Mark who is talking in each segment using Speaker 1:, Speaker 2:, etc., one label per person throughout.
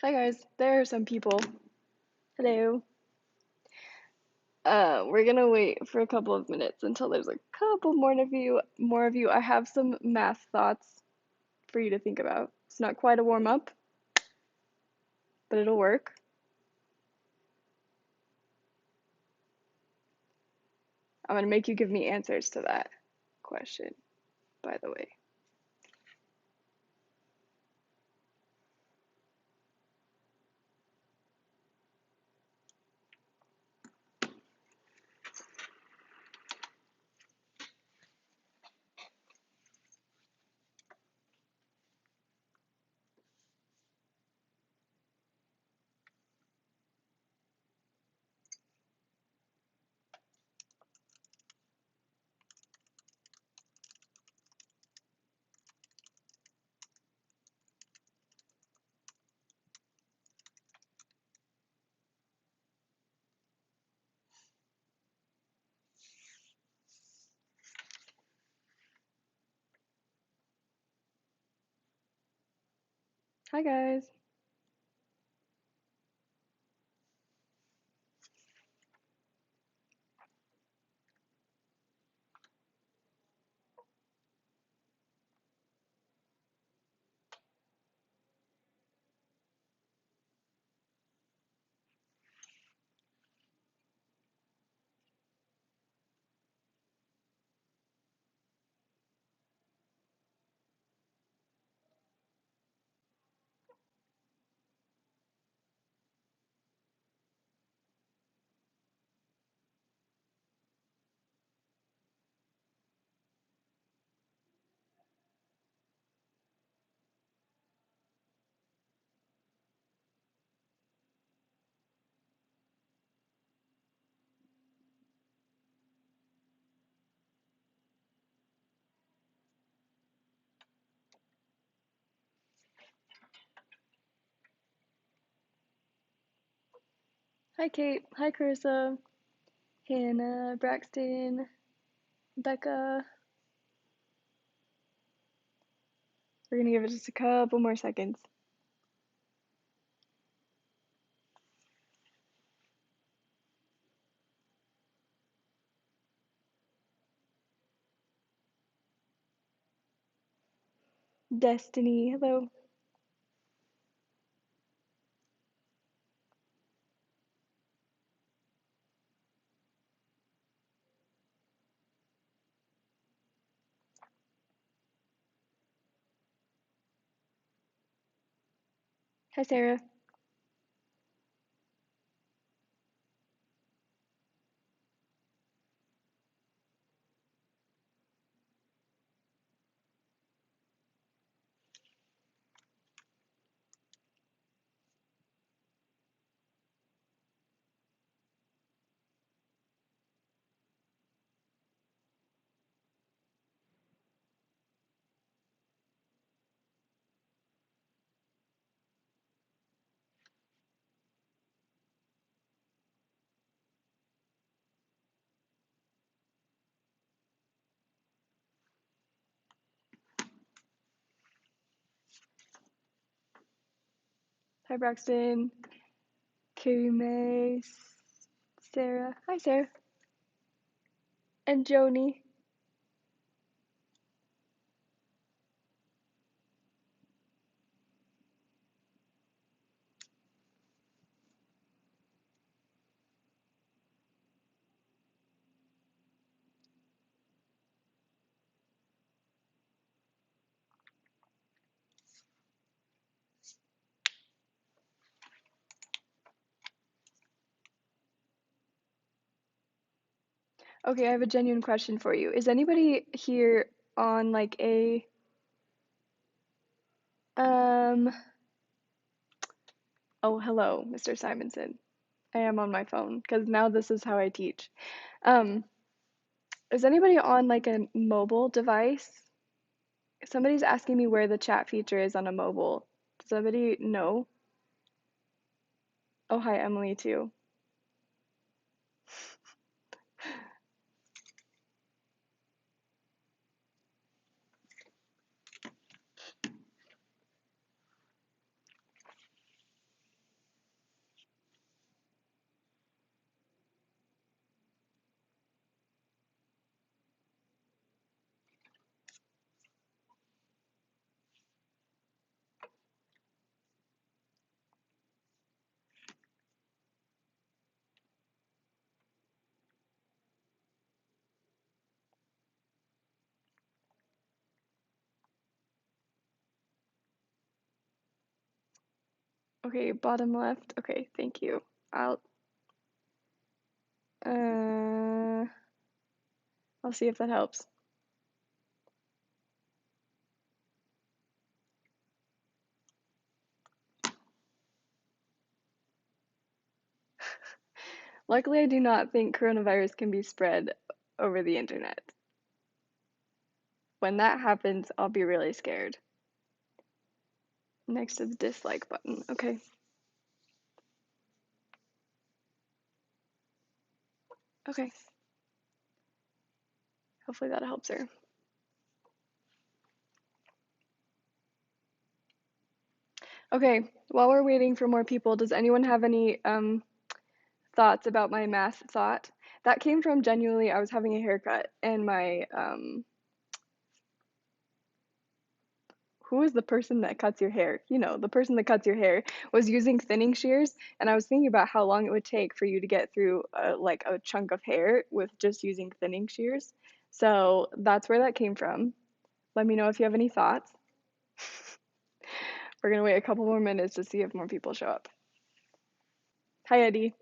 Speaker 1: Hi guys, there are some people. Hello. We're gonna wait for a couple of minutes until there's a couple more of you. I have some math thoughts for you to think about. It's not quite a warm up, but it'll work. I'm gonna make you give me answers to that question, by the way. Hi guys. Hi Kate. Hi Carissa. Hannah, Braxton, Becca. We're gonna give it just a couple more seconds. Destiny, hello. Hi Sarah. Hi Braxton. Carrie May, Sarah. Hi, Sarah. And Joni. Okay, I have a genuine question for you. Is anybody here on like a um oh, hello, Mr. Simonson. I am on my phone because now this is how I teach. Um, is anybody on like a mobile device? Somebody's asking me where the chat feature is on a mobile. Does somebody know? Oh, hi, Emily too. Okay, bottom left. Okay, thank you. I'll uh I'll see if that helps. Luckily, I do not think coronavirus can be spread over the internet. When that happens, I'll be really scared. Next to the dislike button. Okay. Okay. Hopefully that helps her. Okay, while we're waiting for more people, does anyone have any thoughts about my math thought? That came from genuinely, I was having a haircut and my who is the person that cuts your hair? You know, the person that cuts your hair was using thinning shears, and I was thinking about how long it would take for you to get through like a chunk of hair with just using thinning shears. So that's where that came from. Let me know if you have any thoughts. We're gonna wait a couple more minutes to see if more people show up. Hi, Eddie.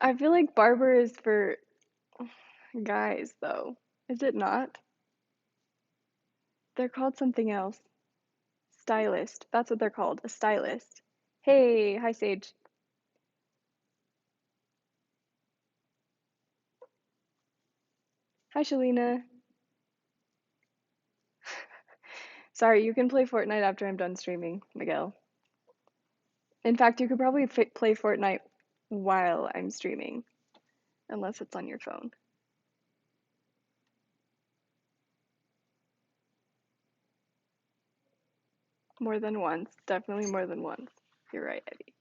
Speaker 1: I feel like barber is for guys, though. Is it not? They're called something else. Stylist. That's what they're called, a stylist. Hey, hi, Sage. Hi, Shalina. Sorry, you can play Fortnite after I'm done streaming, Miguel. In fact, you could probably play Fortnite while I'm streaming, unless it's on your phone. More than once. Definitely more than once. You're right, Eddie.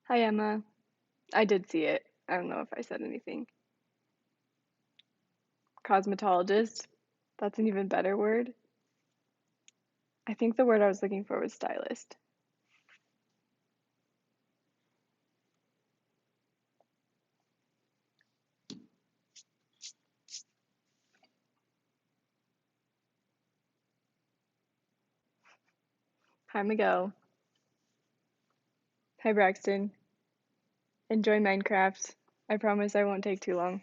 Speaker 1: Hi, Emma. I did see it. I don't know if I said anything. Cosmetologist. That's an even better word. I think the word I was looking for was stylist. Hi, Miguel. Hi, Braxton. Enjoy Minecraft. I promise I won't take too long.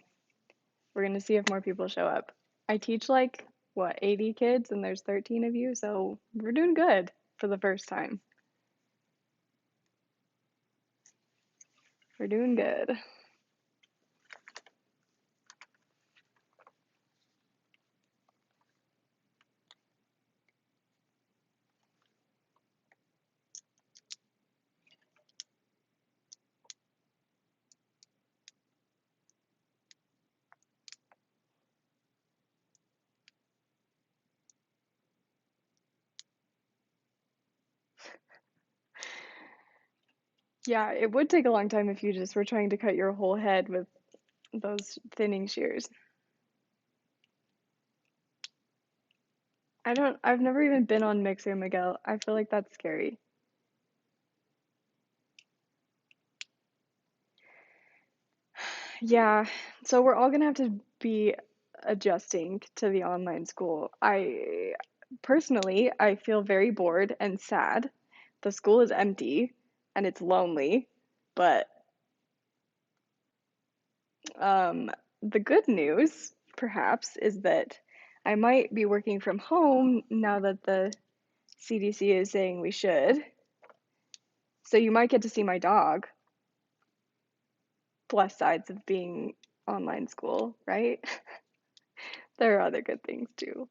Speaker 1: We're gonna see if more people show up. I teach like, what, 80 kids, and there's 13 of you, so we're doing good for the first time. We're doing good. Yeah, it would take a long time if you just were trying to cut your whole head with those thinning shears. I've never even been on Mixer, Miguel. I feel like that's scary. Yeah, so we're all gonna have to be adjusting to the online school. I feel very bored and sad. The school is empty and it's lonely, but um, the good news, perhaps, is that I might be working from home now that the CDC is saying we should. So you might get to see my dog. Plus sides of being online school, right? There are other good things too.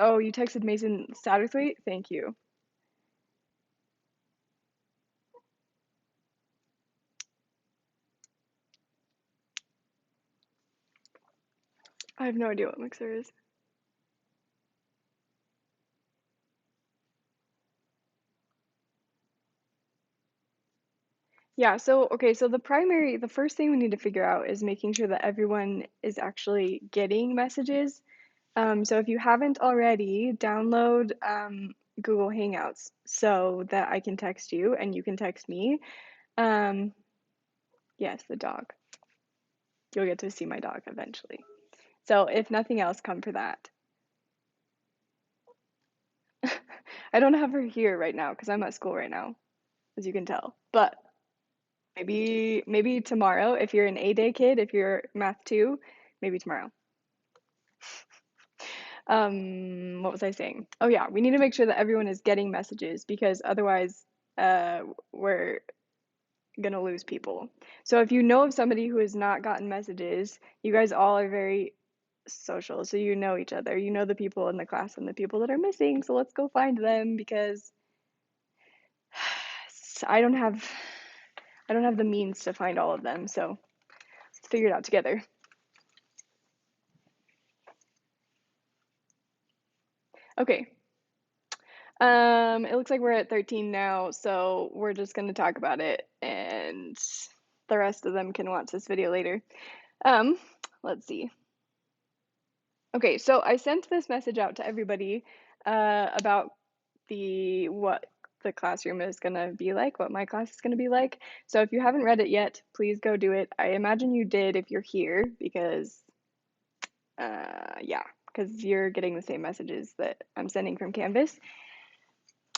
Speaker 1: Oh, you texted Mason Satterthwaite? Thank you. I have no idea what Mixer is. Yeah, so okay, so the first thing we need to figure out is making sure that everyone is actually getting messages. So if you haven't already, download Google Hangouts so that I can text you and you can text me. Um, yes, the dog. You'll get to see my dog eventually. So if nothing else, come for that. I don't have her here right now because I'm at school right now, as you can tell. But maybe tomorrow, if you're an A-day kid, if you're math 2, maybe tomorrow. What was I saying? Oh yeah, we need to make sure that everyone is getting messages because otherwise, we're gonna lose people. So if you know of somebody who has not gotten messages, you guys all are very social, so you know each other. You know the people in the class and the people that are missing. So let's go find them because I don't have the means to find all of them. So let's figure it out together. Okay. It looks like we're at 13 now, so we're just gonna talk about it, and the rest of them can watch this video later. Um, let's see. Okay, so I sent this message out to everybody about what the classroom is gonna be like, what my class is gonna be like. So if you haven't read it yet, please go do it. I imagine you did if you're here because yeah, because you're getting the same messages that I'm sending from Canvas.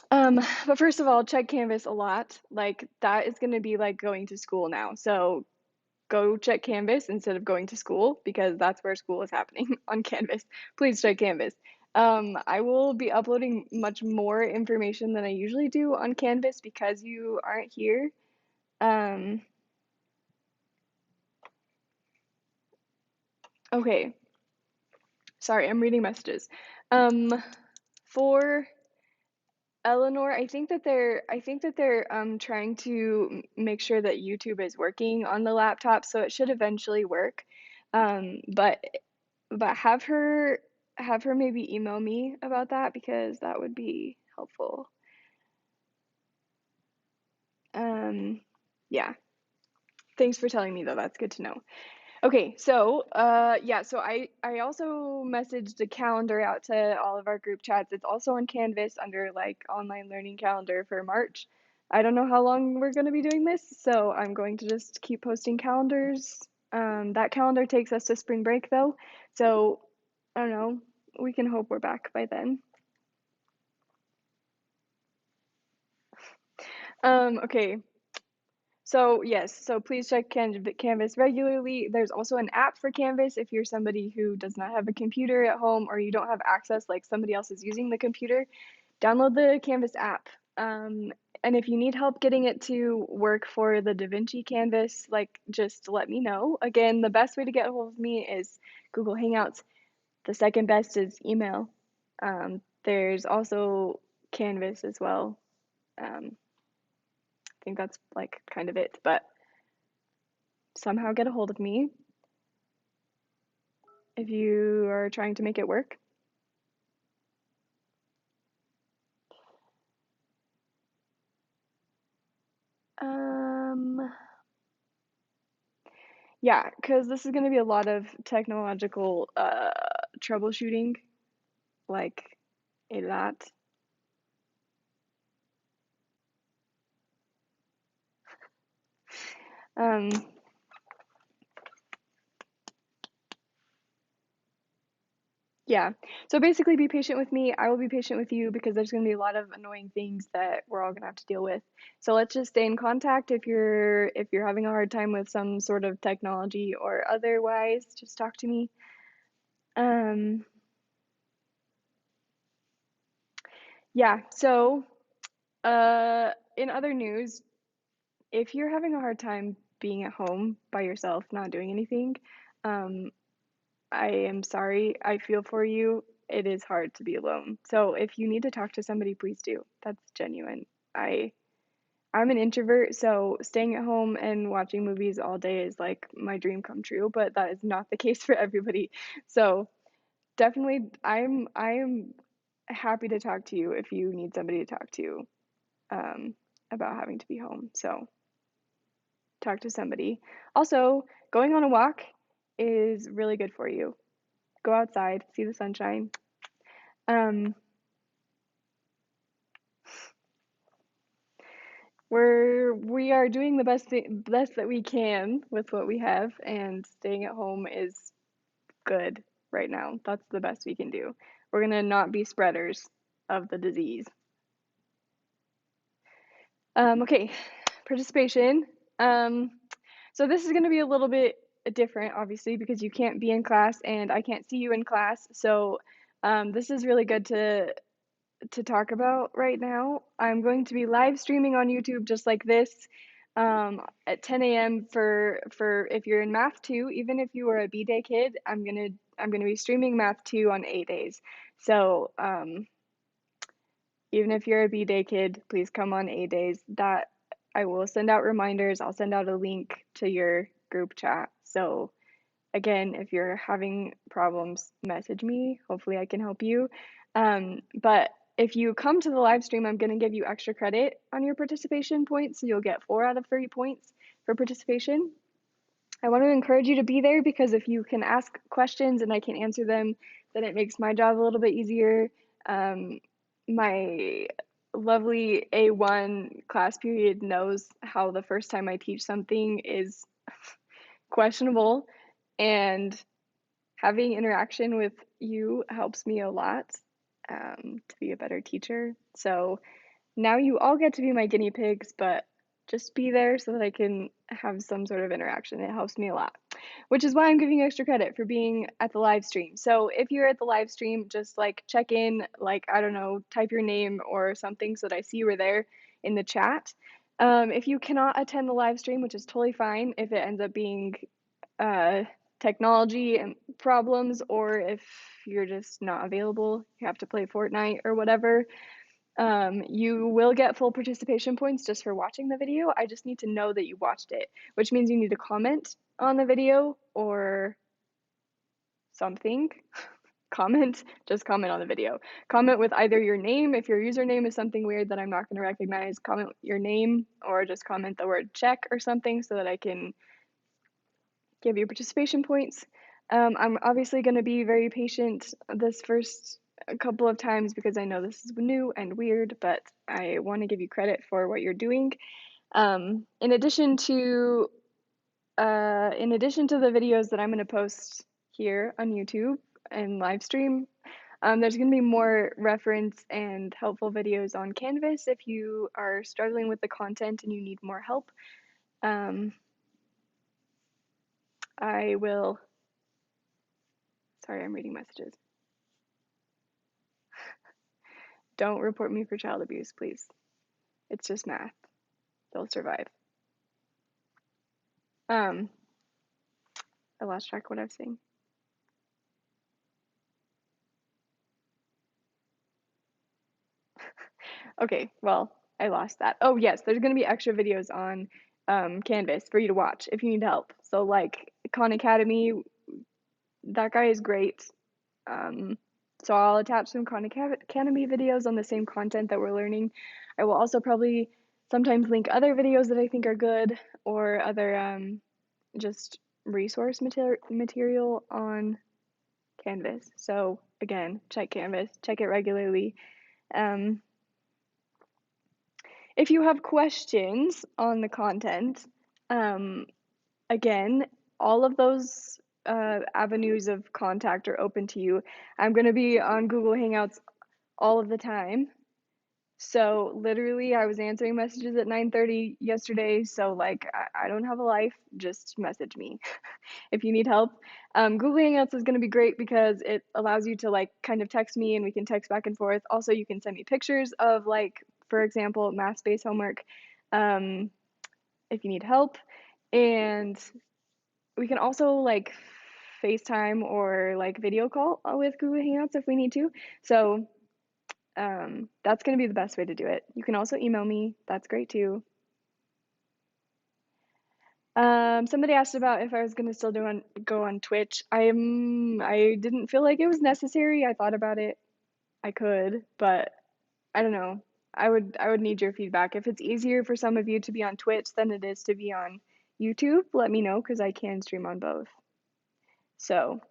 Speaker 1: But first of all, check Canvas a lot. Like that is gonna be like going to school now. So go check Canvas instead of going to school because that's where school is happening on Canvas. Please check Canvas. I will be uploading much more information than I usually do on Canvas because you aren't here. Um, okay, sorry, I'm reading messages. For Eleanor, I think that they're trying to make sure that YouTube is working on the laptop, so it should eventually work. But have her maybe email me about that because that would be helpful. Um, yeah. Thanks for telling me though. That's good to know. Okay, so yeah, so I also messaged a calendar out to all of our group chats. It's also on Canvas under like online learning calendar for March. I don't know how long we're going to be doing this, so I'm going to just keep posting calendars. That calendar takes us to spring break though, so I don't know. We can hope we're back by then. Okay. So yes, so please check Canvas regularly. There's also an app for Canvas if you're somebody who does not have a computer at home or you don't have access, like somebody else is using the computer. Download the Canvas app. And if you need help getting it to work for the DaVinci Canvas, like just let me know. Again, the best way to get a hold of me is Google Hangouts. The second best is email. There's also Canvas as well. I think that's like kind of it, but somehow get a hold of me if you are trying to make it work. Um, yeah, because this is going to be a lot of technological troubleshooting, like a lot. Um, yeah, so basically be patient with me. I will be patient with you because there's going to be a lot of annoying things that we're all going to have to deal with. So let's just stay in contact if you're having a hard time with some sort of technology or otherwise, just talk to me. Um, yeah, so in other news, if you're having a hard time being at home by yourself, not doing anything, um, I am sorry. I feel for you. It is hard to be alone. So if you need to talk to somebody, please do. That's genuine. I I'm an introvert, so staying at home and watching movies all day is like my dream come true, but that is not the case for everybody. So definitely, I'm happy to talk to you if you need somebody to talk to um, about having to be home. So talk to somebody. Also, going on a walk is really good for you. Go outside, see the sunshine. Um, we are doing the best that we can with what we have, and staying at home is good right now. That's the best we can do. We're gonna not be spreaders of the disease. Okay, participation. Um, so this is gonna be a little bit different, obviously, because you can't be in class and I can't see you in class. So this is really good to talk about right now. I'm going to be live streaming on YouTube just like this at 10 a.m. for if you're in Math 2, even if you were a B Day kid, I'm gonna be streaming Math 2 on A days. So even if you're a B Day kid, please come on A days. That I will send out reminders. I'll send out a link to your group chat. So again, if you're having problems, message me. Hopefully, I can help you. But if you come to the live stream, I'm going to give you extra credit on your participation points. So you'll get 4 out of 30 points for participation. I want to encourage you to be there because if you can ask questions and I can answer them, then it makes my job a little bit easier. My lovely A1 class period knows how the first time I teach something is questionable, and having interaction with you helps me a lot to be a better teacher. So now you all get to be my guinea pigs, but just be there so that I can have some sort of interaction. It helps me a lot, which is why I'm giving you extra credit for being at the live stream. So if you're at the live stream, just like check in, like, I don't know, type your name or something so that I see you were there in the chat. If you cannot attend the live stream, which is totally fine if it ends up being uh, technology and problems, or if you're just not available, you have to play Fortnite or whatever. You will get full participation points just for watching the video. I just need to know that you watched it, which means you need to comment on the video or something. Just comment on the video. Comment with either your name, if your username is something weird that I'm not going to recognize, comment your name, or just comment the word check or something so that I can give you participation points. I'm obviously going to be very patient this first couple of times because I know this is new and weird, but I want to give you credit for what you're doing. In addition to the videos that I'm going to post here on YouTube and live stream, there's going to be more reference and helpful videos on Canvas if you are struggling with the content and you need more help. I will. Sorry, I'm reading messages. Don't report me for child abuse, please. It's just math. They'll survive. I lost track of what I was saying. Okay, well, I lost that. Oh, yes, there's going to be extra videos on Canvas for you to watch if you need help. So, like, Khan Academy, that guy is great. So I'll attach some Khan Academy videos on the same content that we're learning. I will also probably sometimes link other videos that I think are good or other just resource material on Canvas. So again, check Canvas, check it regularly. If you have questions on the content, again, all of those avenues of contact are open to you. I'm going to be on Google Hangouts all of the time. So literally, I was answering messages at 9:30 yesterday. So like, I don't have a life. Just message me if you need help. Google Hangouts is going to be great because it allows you to like kind of text me and we can text back and forth. Also, you can send me pictures of like, for example, math space homework if you need help. And we can also like FaceTime or like video call with Google Hangouts if we need to. So that's going to be the best way to do it. You can also email me. That's great too. Somebody asked about if I was gonna still go on Twitch. I didn't feel like it was necessary. I thought about it. I could, but I don't know. I would need your feedback. If it's easier for some of you to be on Twitch than it is to be on YouTube, let me know because I can stream on both. So,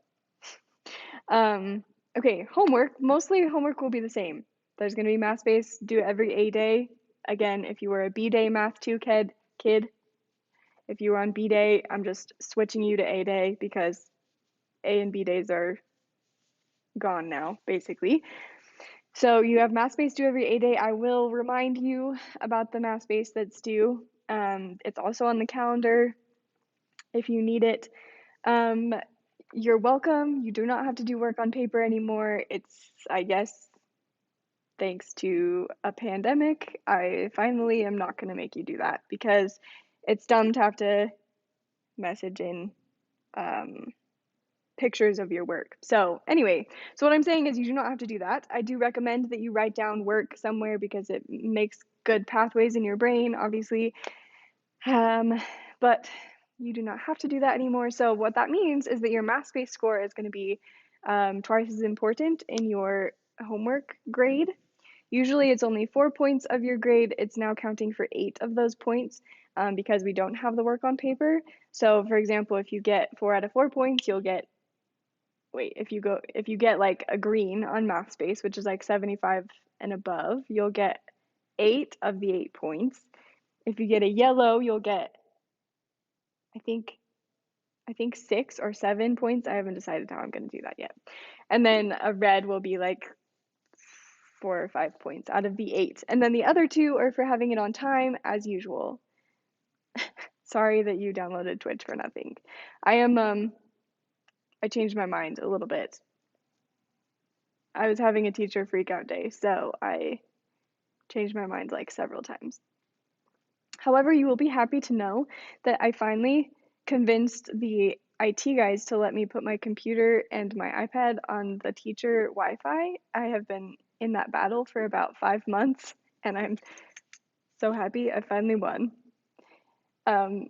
Speaker 1: um, okay, homework. Mostly homework will be the same. There's gonna be math space, do it every A day. Again, if you were a B day math 2 kid, if you were on B day, I'm just switching you to A day because A and B days are gone now, basically. So you have math space due every A day. I will remind you about the math space that's due. It's also on the calendar if you need it. Um, you're welcome. You do not have to do work on paper anymore. It's, I guess, thanks to a pandemic, I finally am not going to make you do that because it's dumb to have to message in um, pictures of your work. So anyway, so what I'm saying is you do not have to do that. I do recommend that you write down work somewhere because it makes good pathways in your brain, obviously. But you do not have to do that anymore. So what that means is that your math space score is going to be twice as important in your homework grade. Usually it's only 4 points of your grade. It's now counting for 8 of those points because we don't have the work on paper. So for example, if you get 4 out of 4 points, you'll get if you get like a green on math space, which is like 75 and above, you'll get 8 of the 8 points. If you get a yellow, you'll get I think I think 6 or 7 points. I haven't decided how I'm going to do that yet. And then a red will be like 4 or 5 points out of the 8. And then the other two are for having it on time as usual. Sorry that you downloaded Twitch for nothing. I changed my mind a little bit. I was having a teacher freak out day, so I changed my mind like several times. However, you will be happy to know that I finally convinced the IT guys to let me put my computer and my iPad on the teacher Wi-Fi. I have been in that battle for about 5 months, and I'm so happy I finally won. Um,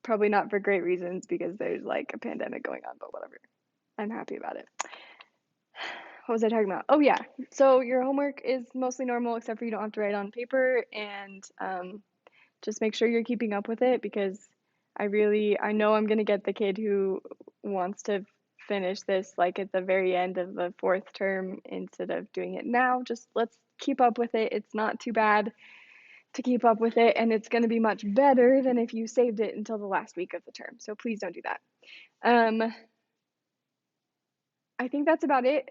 Speaker 1: Probably not for great reasons because there's like a pandemic going on, but whatever. I'm happy about it. What was I talking about? Oh yeah. So your homework is mostly normal except for you don't have to write on paper and just make sure you're keeping up with it because I know I'm gonna get the kid who wants to finish this like at the very end of the fourth term instead of doing it now. Just let's keep up with it. It's not too bad to keep up with it, and it's gonna be much better than if you saved it until the last week of the term. So please don't do that. Um, I think that's about it.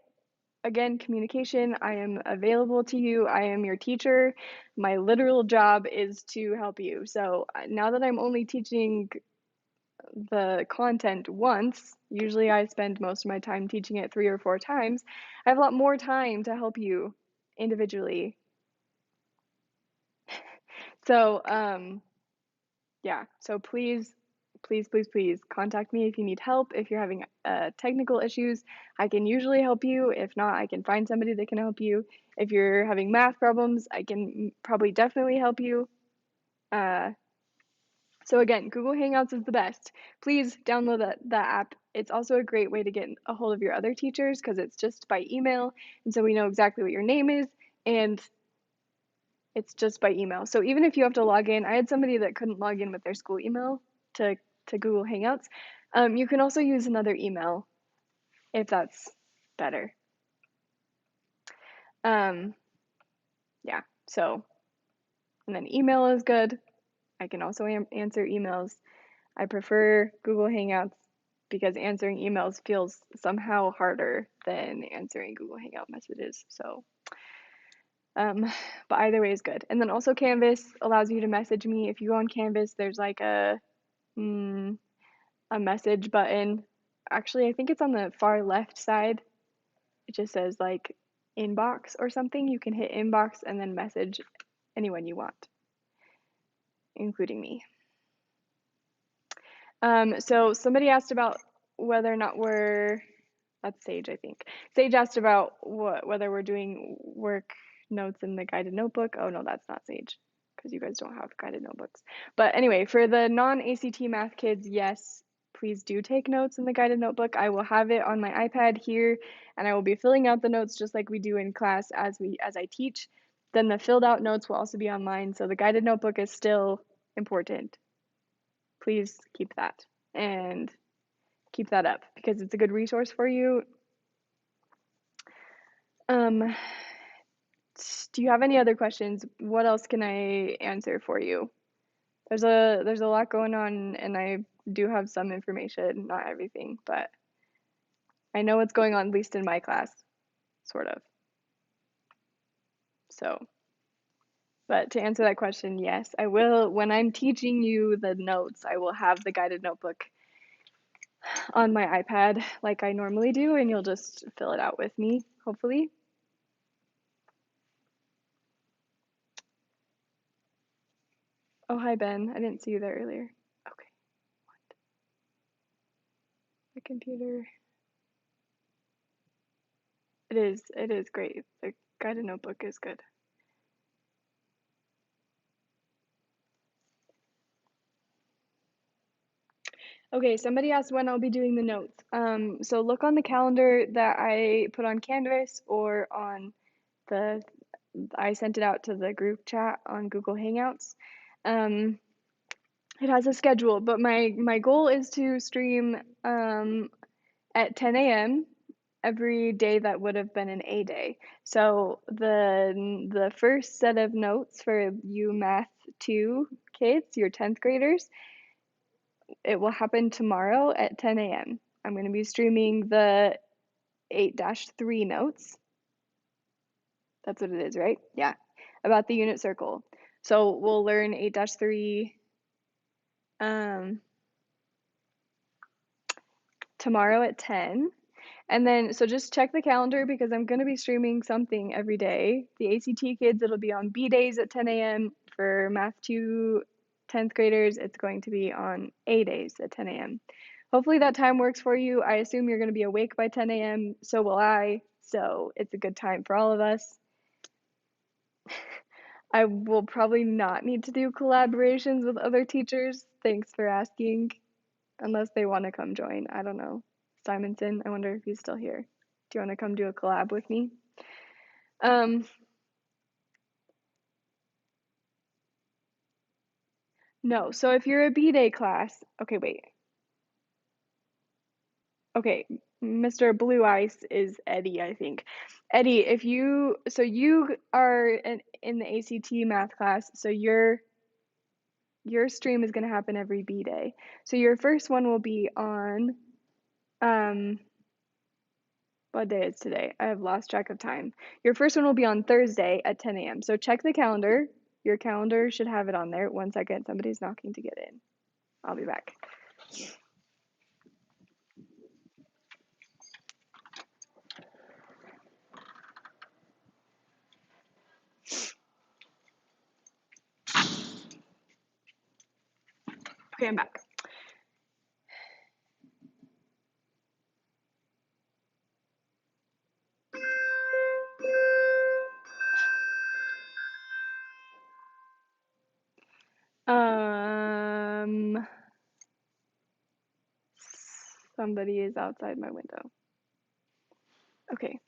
Speaker 1: Again, communication. I am available to you. I am your teacher. My literal job is to help you. So now that I'm only teaching the content once, usually I spend most of my time teaching it 3 or 4 times, I have a lot more time to help you individually. So, yeah, so please contact me if you need help. If you're having technical issues, I can usually help you. If not, I can find somebody that can help you. If you're having math problems, I can probably definitely help you. Uh, so again, Google Hangouts is the best. Please download that app. It's also a great way to get a hold of your other teachers because it's just by email, and so we know exactly what your name is, and it's just by email. So even if you have to log in, I had somebody that couldn't log in with their school email to Google Hangouts. You can also use another email if that's better. Um, yeah, so, and then email is good. I can also answer emails. I prefer Google Hangouts because answering emails feels somehow harder than answering Google Hangout messages. So, but either way is good. And then also Canvas allows you to message me. If you go on Canvas, there's like a message button. Actually, I think it's on the far left side. It just says like inbox or something. You can hit inbox and then message anyone you want, including me. So somebody asked about whether or not that's Sage, I think. Sage asked about whether we're doing work notes in the guided notebook. Oh no, that's not Sage. because you guys don't have guided notebooks. But anyway, for the non-ACT math kids, yes, please do take notes in the guided notebook. I will have it on my iPad here, and I will be filling out the notes just like we do in class as I teach. Then the filled out notes will also be online, so the guided notebook is still important. Please keep that and keep that up because it's a good resource for you. Do you have any other questions? What else can I answer for you? There's a lot going on, and I do have some information, not everything, but I know what's going on, at least in my class, sort of. So, but to answer that question, yes, I will. When I'm teaching you the notes, I will have the guided notebook on my iPad like I normally do, and you'll just fill it out with me, hopefully. Oh, hi, Ben. I didn't see you there earlier. Okay. What? The computer. It is great. The guided notebook is good. Okay, somebody asked when I'll be doing the notes. So look on the calendar that I put on Canvas or on the, I sent it out to the group chat on Google Hangouts. It has a schedule, but my goal is to stream at 10 a.m. every day that would have been an A day. So the first set of notes for you Math 2 kids, your 10th graders, it will happen tomorrow at 10 a.m. I'm going to be streaming the 8-3 notes. That's what it is, right? Yeah, about the unit circle. So we'll learn 8-3 tomorrow at 10. And then, so just check the calendar because I'm going to be streaming something every day. The ACT kids, it'll be on B days at 10 a.m. For Math 2 10th graders, it's going to be on A days at 10 a.m. Hopefully that time works for you. I assume you're going to be awake by 10 a.m. So will I. So it's a good time for all of us. I will probably not need to do collaborations with other teachers. Thanks for asking. Unless they want to come join. I don't know. Simonson, I wonder if he's still here. Do you want to come do a collab with me? No. So if you're a B-Day class, okay, wait. Okay, Mr. Blue Ice is Eddie, I think. Eddie, if you, so you are in the ACT math class, so your stream is going to happen every B-Day. So your first one will be on, what day is today? I have lost track of time. Your first one will be on Thursday at 10 a.m. So check the calendar. Your calendar should have it on there. 1 second, somebody's knocking to get in. I'll be back. Okay, I'm back. Somebody is outside my window. Okay.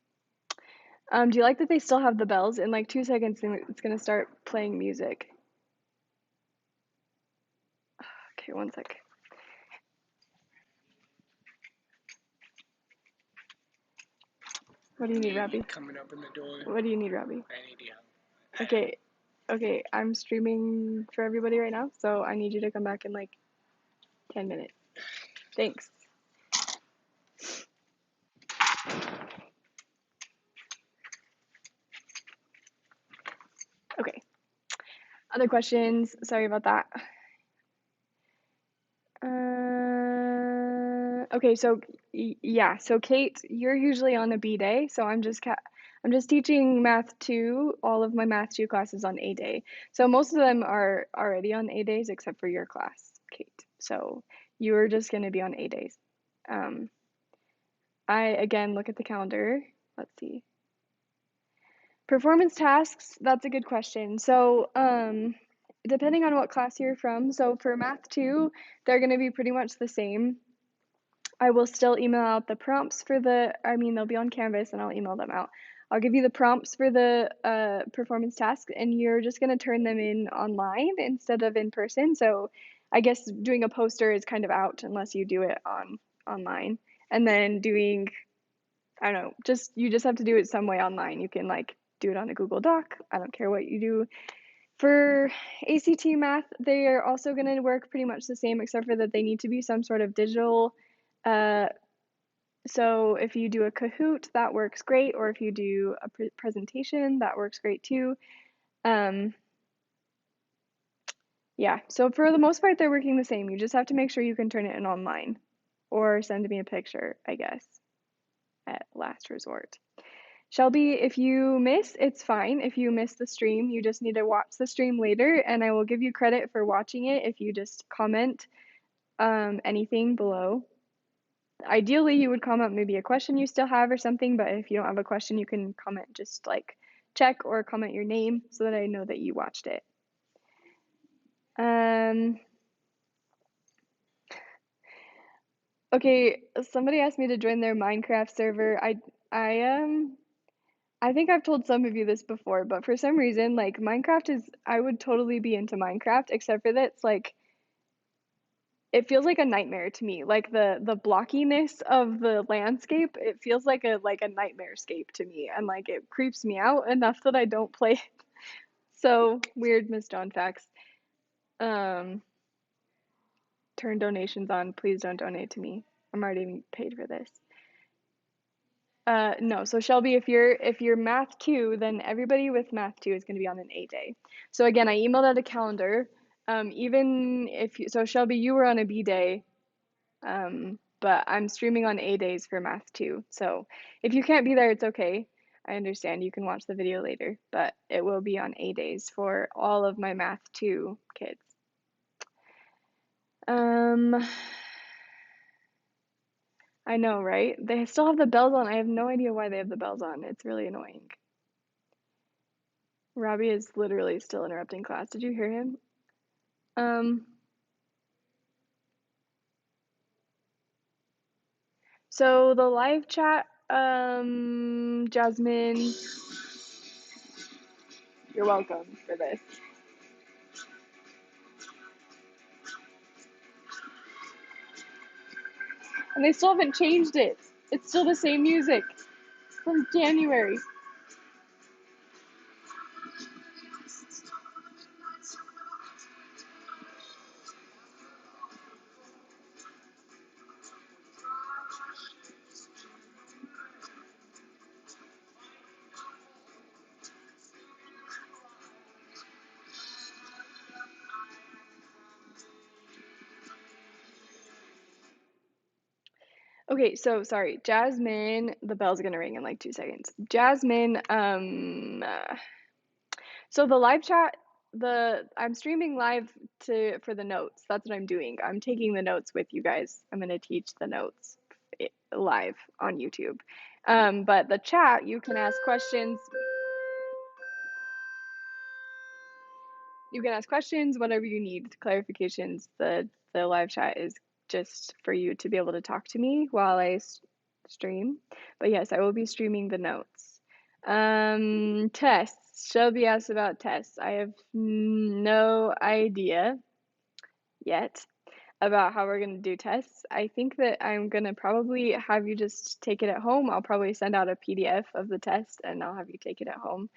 Speaker 1: Do you like that they still have the bells? In like 2 seconds, it's gonna start playing music. Okay, 1 sec. What do you need, Robbie?
Speaker 2: Coming up in the door.
Speaker 1: What do you need, Robbie?
Speaker 2: I need you.
Speaker 1: Okay, I'm streaming for everybody right now, so I need you to come back in like 10 minutes. Thanks. Okay. Other questions? Sorry about that. Okay, so yeah, so Kate, you're usually on a B day, so I'm just teaching Math 2, all of my Math 2 classes on A day. So most of them are already on A days except for your class, Kate. So you're just going to be on A days. I again look at the calendar. Let's see. Performance tasks, that's a good question. So depending on what class you're from. So for Math 2, they're going to be pretty much the same. I will still email out the prompts for they'll be on Canvas and I'll email them out. I'll give you the prompts for the performance task, and you're just going to turn them in online instead of in person. So I guess doing a poster is kind of out unless you do it online. And then I don't know, you just have to do it some way online. You can like do it on a Google Doc. I don't care what you do. For ACT math, they are also going to work pretty much the same, except for that they need to be some sort of digital. So if you do a Kahoot, that works great, or if you do a presentation, that works great too. Yeah, so for the most part, they're working the same. You just have to make sure you can turn it in online, or send me a picture, I guess, at last resort. Shelby, if you miss, it's fine. If you miss the stream, you just need to watch the stream later, and I will give you credit for watching it if you just comment anything below. Ideally, you would comment maybe a question you still have or something, but if you don't have a question, you can comment just like check or comment your name so that I know that you watched it. Okay, somebody asked me to join their Minecraft server. I think I've told some of you this before, but for some reason, like I would totally be into Minecraft, except for that it's like it feels like a nightmare to me. Like the blockiness of the landscape, it feels like a nightmare scape to me, and like it creeps me out enough that I don't play it. So weird, Miss John Facts. Turn donations on. Please don't donate to me. I'm already paid for this. No. So Shelby, if you're Math 2, then everybody with Math 2 is going to be on an A day. So again, I emailed out a calendar. So Shelby, you were on a B day. But I'm streaming on A days for Math 2. So if you can't be there, it's okay. I understand. You can watch the video later, but it will be on A days for all of my Math 2 kids. I know, right? They still have the bells on. I have no idea why they have the bells on. It's really annoying. Robbie is literally still interrupting class. Did you hear him? So the live chat, Jasmine, you're welcome for this. And they still haven't changed it. It's still the same music from January. Okay, so sorry, Jasmine, the bell's gonna ring in like 2 seconds. Jasmine, so the live chat, I'm streaming live for the notes. That's what I'm doing. I'm taking the notes with you guys. I'm gonna teach the notes live on YouTube. But the chat, you can ask questions. You can ask questions, whatever you need, clarifications. The live chat is just for you to be able to talk to me while I stream. But yes, I will be streaming the notes. Tests. Shelby asked about tests. I have no idea yet about how we're going to do tests. I think that I'm going to probably have you just take it at home. I'll probably send out a PDF of the test and I'll have you take it at home.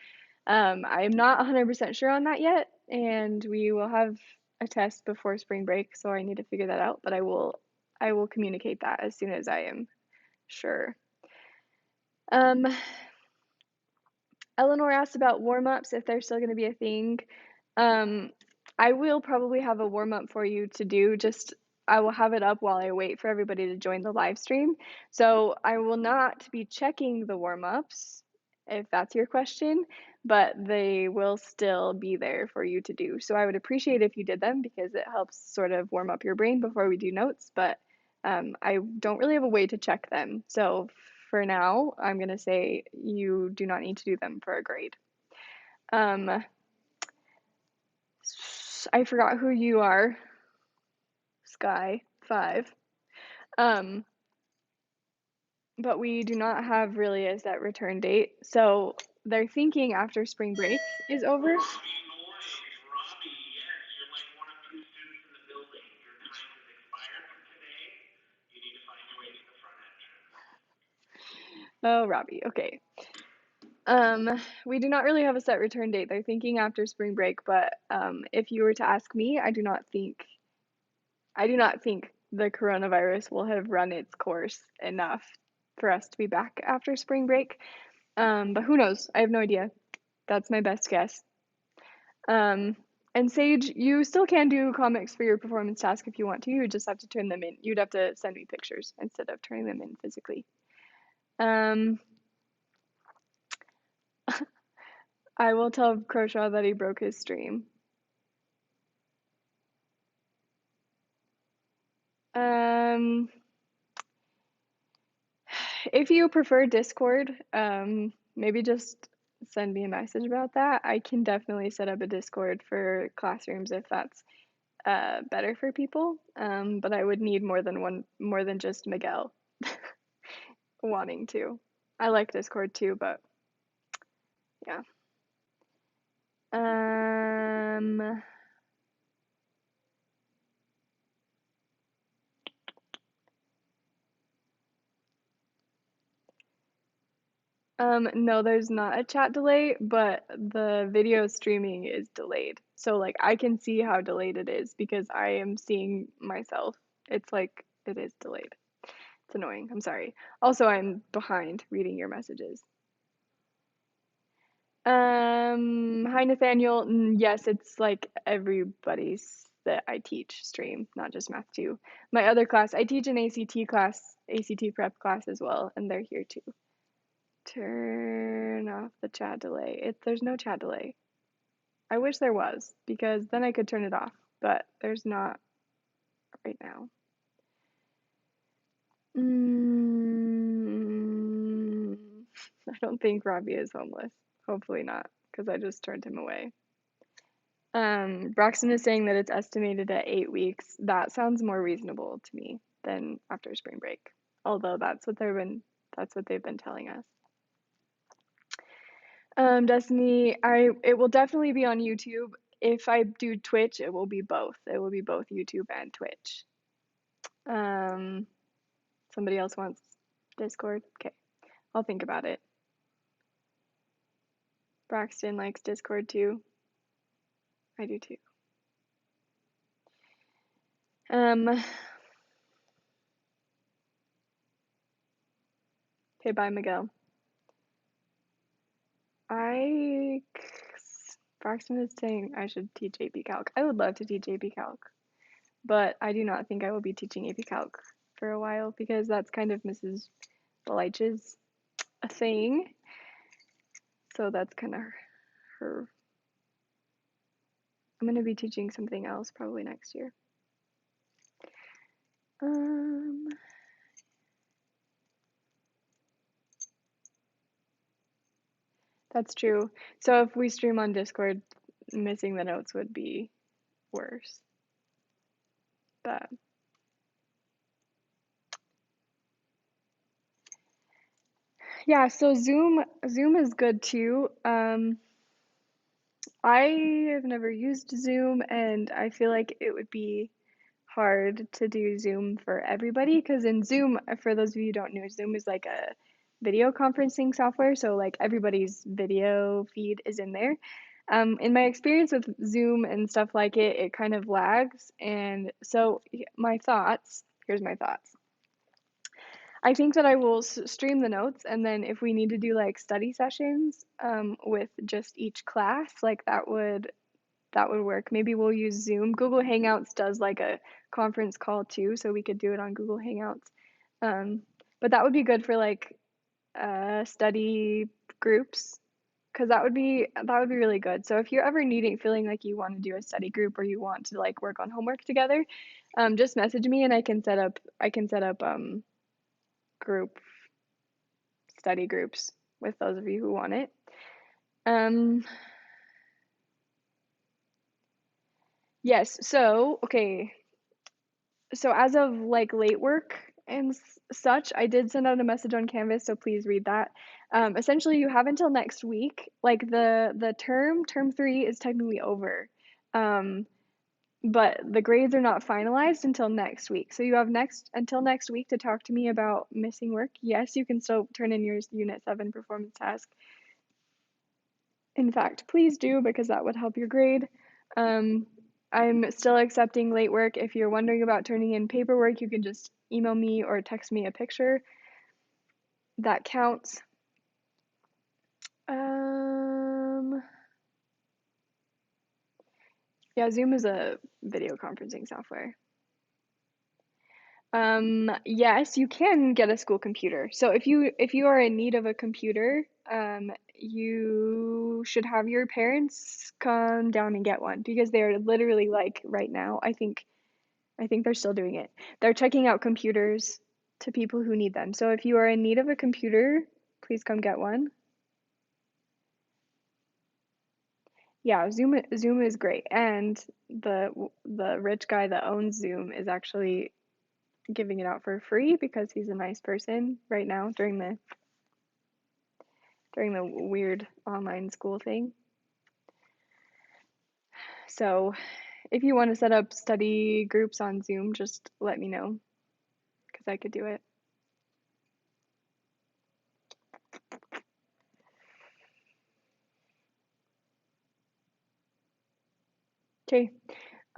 Speaker 1: I'm not 100% sure on that yet, and we will have a test before spring break, so I need to figure that out, but I will communicate that as soon as I am sure. Eleanor asked about warm-ups, if they're still going to be a thing. I will probably have a warm-up for you to do, I will have it up while I wait for everybody to join the live stream. So I will not be checking the warm-ups, if that's your question, but they will still be there for you to do. So I would appreciate if you did them because it helps sort of warm up your brain before we do notes, but I don't really have a way to check them. So for now, I'm going to say you do not need to do them for a grade. I forgot who you are, Sky 5. Um, but we do not have really a set return date. So they're thinking after spring break is over.
Speaker 2: Robbie Lloyd, Robbie, yes, you're like one of two students in the building. Your time has expired for today. You need to find your way to the front entrance.
Speaker 1: Oh, Robbie. Okay. We do not really have a set return date. They're thinking after spring break, but if you were to ask me, I do not think the coronavirus will have run its course enough for us to be back after spring break. But who knows? I have no idea. That's my best guess. Um, and Sage, you still can do comics for your performance task if you want to. You just have to turn them in. You'd have to send me pictures instead of turning them in physically. Um, I will tell Croshaw that he broke his stream. Um, if you prefer Discord, maybe just send me a message about that. I can definitely set up a Discord for classrooms if that's better for people. But I would need more than just Miguel wanting to. I like Discord too, but yeah. Um, no, there's not a chat delay, but the video streaming is delayed. So like I can see how delayed it is because I am seeing myself. It's like it is delayed. It's annoying. I'm sorry. Also, I'm behind reading your messages. Hi Nathaniel. Yes, it's like everybody's that I teach stream, not just Math 2. My other class, I teach an ACT class, ACT prep class as well, and they're here too. Turn off the chat delay. There's no chat delay. I wish there was, because then I could turn it off, but there's not right now. I don't think Robbie is homeless. Hopefully not, because I just turned him away. Braxton is saying that it's estimated at 8 weeks. That sounds more reasonable to me than after spring break. Although that's what they've been telling us. Destiny, it will definitely be on YouTube. If I do Twitch, it will be both. It will be both YouTube and Twitch. Somebody else wants Discord? Okay, I'll think about it. Braxton likes Discord too. I do too. Okay, bye, Miguel. Braxton is saying I should teach AP Calc. I would love to teach AP Calc, but I do not think I will be teaching AP Calc for a while because that's kind of Mrs. Belich's thing. So that's kind of her. I'm going to be teaching something else probably next year. That's true. So if we stream on Discord, missing the notes would be worse. But yeah, so Zoom is good too. I have never used Zoom, and I feel like it would be hard to do Zoom for everybody because in Zoom, for those of you who don't know, Zoom is like a video conferencing software, so like everybody's video feed is in there. In my experience with Zoom and stuff like it, it kind of lags, and so here's my thoughts. I think that I will stream the notes, and then if we need to do like study sessions with just each class, like that would work. Maybe we'll use Zoom. Google Hangouts does like a conference call too, so we could do it on Google Hangouts. But that would be good for like study groups because that would be really good. So if you're ever feeling like you want to do a study group or you want to like work on homework together, just message me and I can set up group study groups with those of you who want it. Um, Yes, so, okay. So as of like late work and such, I did send out a message on Canvas, so please read that. Essentially, you have until next week. Like the term 3 is technically over. Um, but the grades are not finalized until next week. So you have next until next week to talk to me about missing work. Yes, you can still turn in your Unit 7 performance task. In fact, please do because that would help your grade. Um, I'm still accepting late work. If you're wondering about turning in paperwork, you can just email me or text me a picture. That counts. Um, yeah, Zoom is a video conferencing software. Yes, you can get a school computer. So if you are in need of a computer, you should have your parents come down and get one because they're literally like right now, I think they're still doing it. They're checking out computers to people who need them. So if you are in need of a computer, please come get one. Yeah, Zoom is great. And the rich guy that owns Zoom is actually giving it out for free because he's a nice person right now during the weird online school thing. So if you want to set up study groups on Zoom, just let me know because I could do it. Okay.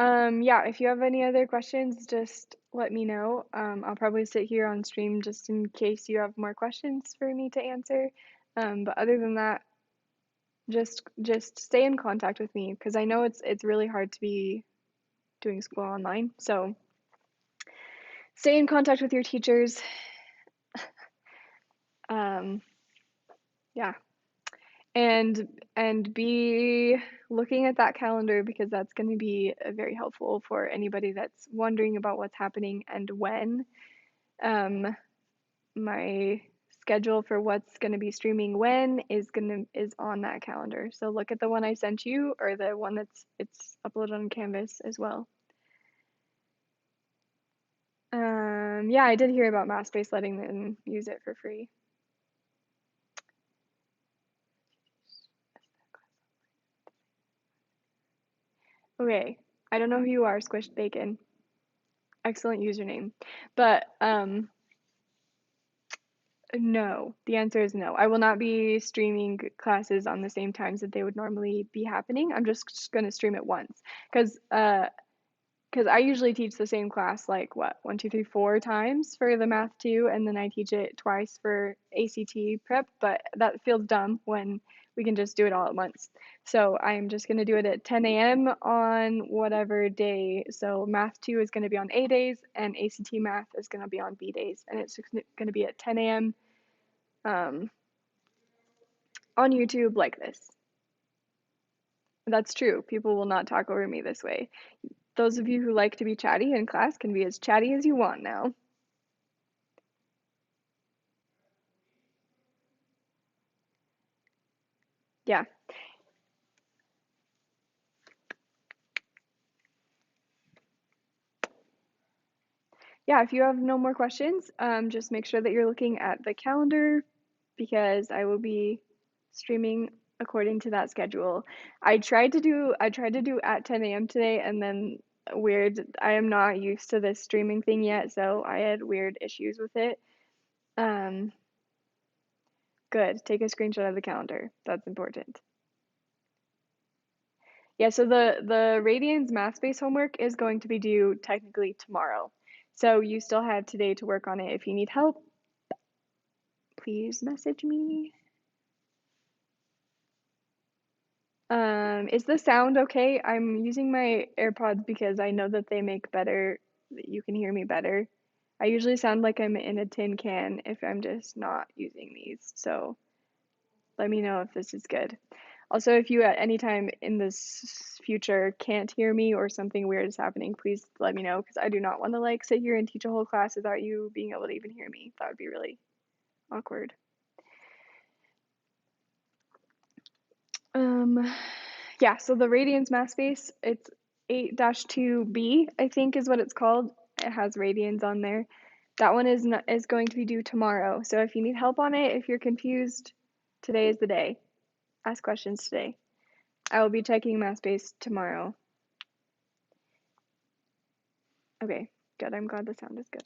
Speaker 1: Yeah, if you have any other questions, just let me know. I'll probably sit here on stream just in case you have more questions for me to answer. But other than that, just stay in contact with me because I know it's really hard to be doing school online. So stay in contact with your teachers. Um, yeah, and be looking at that calendar because that's going to be very helpful for anybody that's wondering about what's happening and when. Um, my schedule for what's going to be streaming when is on that calendar. So look at the one I sent you or the one it's uploaded on Canvas as well. Yeah, I did hear about MathSpace letting them use it for free. Okay, I don't know who you are, Squished Bacon. Excellent username. But no, the answer is no. I will not be streaming classes on the same times that they would normally be happening. I'm just going to stream it once because I usually teach the same class like what, one, two, three, 4 times for the math two, and then I teach it twice for ACT prep, but that feels dumb when we can just do it all at once. So I'm just going to do it at 10 a.m. on whatever day. So math two is going to be on A days, and ACT math is going to be on B days, and it's going to be at 10 a.m. Um, on YouTube like this. That's true. People will not talk over me this way. Those of you who like to be chatty in class can be as chatty as you want now. Yeah. Yeah, if you have no more questions, just make sure that you're looking at the calendar because I will be streaming according to that schedule. I tried to do at 10 a.m. today and then weird I am not used to this streaming thing yet, so I had weird issues with it. Um, Good. Take a screenshot of the calendar. That's important. Yeah, so the Radian's math-based homework is going to be due technically tomorrow. So you still have today to work on it. If you need help, please message me. Is the sound okay? I'm using my AirPods because I know that they make better, you can hear me better. I usually sound like I'm in a tin can if I'm just not using these. So let me know if this is good. Also, if you at any time in this future can't hear me or something weird is happening, please let me know because I do not want to like sit here and teach a whole class without you being able to even hear me. That would be really awkward. Um, yeah, so the Radiance math space, it's 8-2B, I think is what it's called. It has radians on there. That one is going to be due tomorrow. So if you need help on it, if you're confused, today is the day. Ask questions today. I will be checking MassBase tomorrow. Okay, good. I'm glad the sound is good.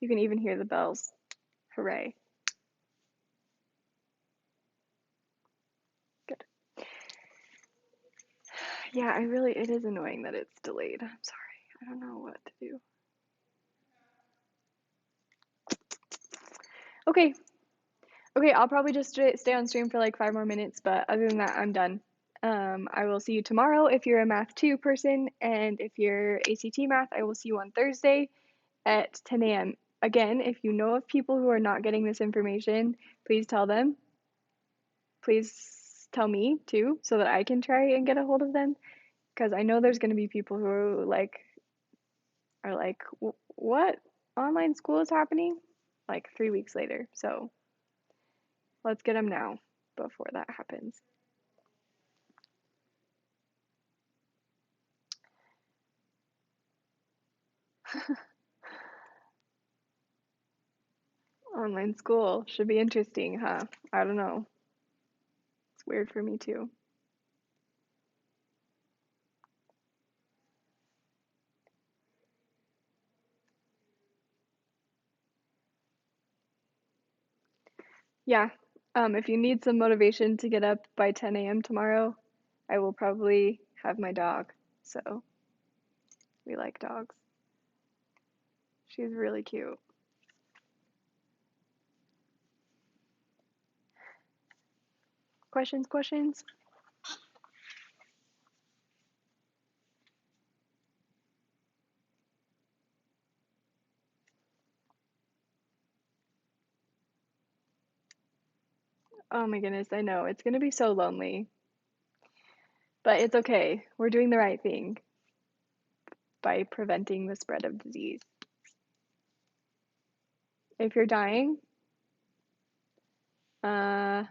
Speaker 1: You can even hear the bells. Hooray. Good. Yeah, it is annoying that it's delayed. I'm sorry. I don't know what to do. Okay. Okay, I'll probably just stay on stream for like 5 more minutes, but other than that, I'm done. I will see you tomorrow if you're a Math 2 person, and if you're ACT Math, I will see you on Thursday at 10 a.m. Again, if you know of people who are not getting this information, please tell them. Please tell me too, so that I can try and get a hold of them, because I know there's going to be people who are like, what? Online school is happening? Like 3 weeks later. So let's get them now before that happens. Online school should be interesting, huh? I don't know. It's weird for me too. Yeah. If you need some motivation to get up by 10 a.m. tomorrow, I will probably have my dog. So we like dogs. She's really cute. Questions, questions? Oh my goodness, I know. It's gonna be so lonely. But it's okay. We're doing the right thing by preventing the spread of disease. If you're dying, uh,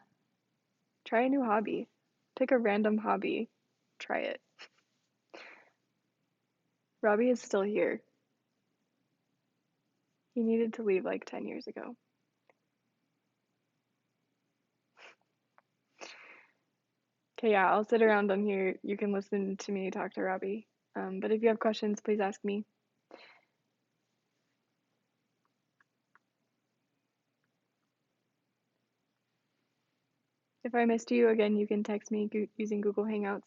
Speaker 1: try a new hobby. Pick a random hobby. Try it. Robbie is still here. He needed to leave like 10 years ago. Okay, yeah, I'll sit around on here. You can listen to me talk to Robbie. But if you have questions, please ask me. If I missed you, again, you can text me using Google Hangouts.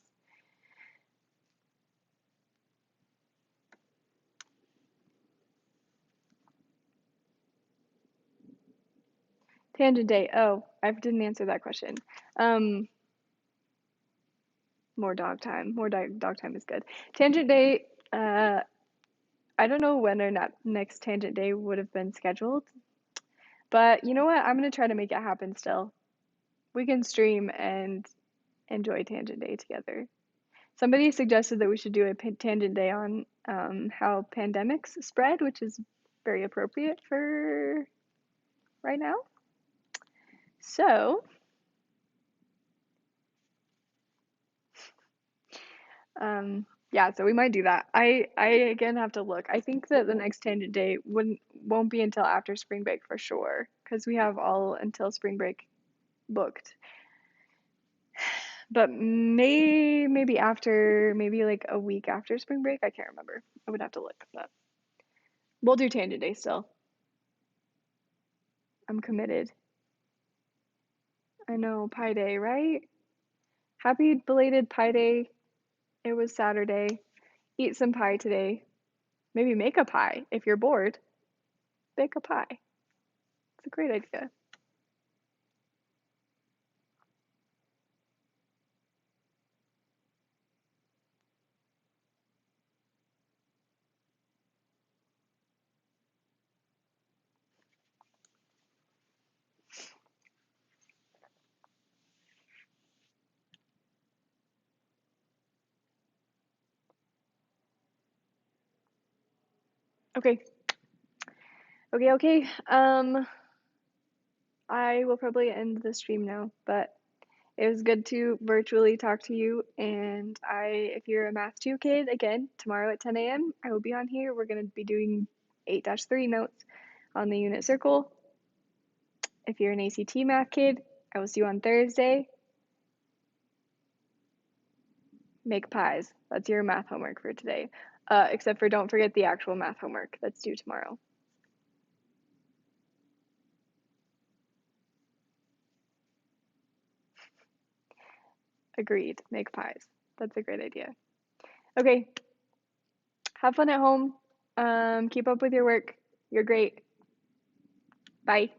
Speaker 1: Tangent day. Oh, I didn't answer that question. More dog time. More dog time is good. Tangent day. I don't know when our next tangent day would have been scheduled, but you know what? I'm gonna try to make it happen still. We can stream and enjoy tangent day together. Somebody suggested that we should do a tangent day on how pandemics spread, which is very appropriate for right now. So, yeah, so we might do that. I again have to look. I think that the next tangent day won't be until after spring break for sure, because we have all until spring break booked. But maybe after, maybe like a week after spring break. I can't remember. I would have to look, but we'll do tangent day still. I'm committed. I know, Pi Day, right? Happy belated Pi Day. It was Saturday. Eat some pie today. Maybe make a pie if you're bored. Bake a pie. It's a great idea. Okay. Okay, okay. I will probably end the stream now, but It was good to virtually talk to you. And if you're a Math 2 kid, again, tomorrow at 10 a.m., I will be on here. We're going to be doing 8-3 notes on the unit circle. If you're an ACT math kid, I will see you on Thursday. Make pies. That's your math homework for today. Except for don't forget the actual math homework that's due tomorrow. Agreed. Make pies. That's a great idea. Okay. Have fun at home. Keep up with your work. You're great. Bye.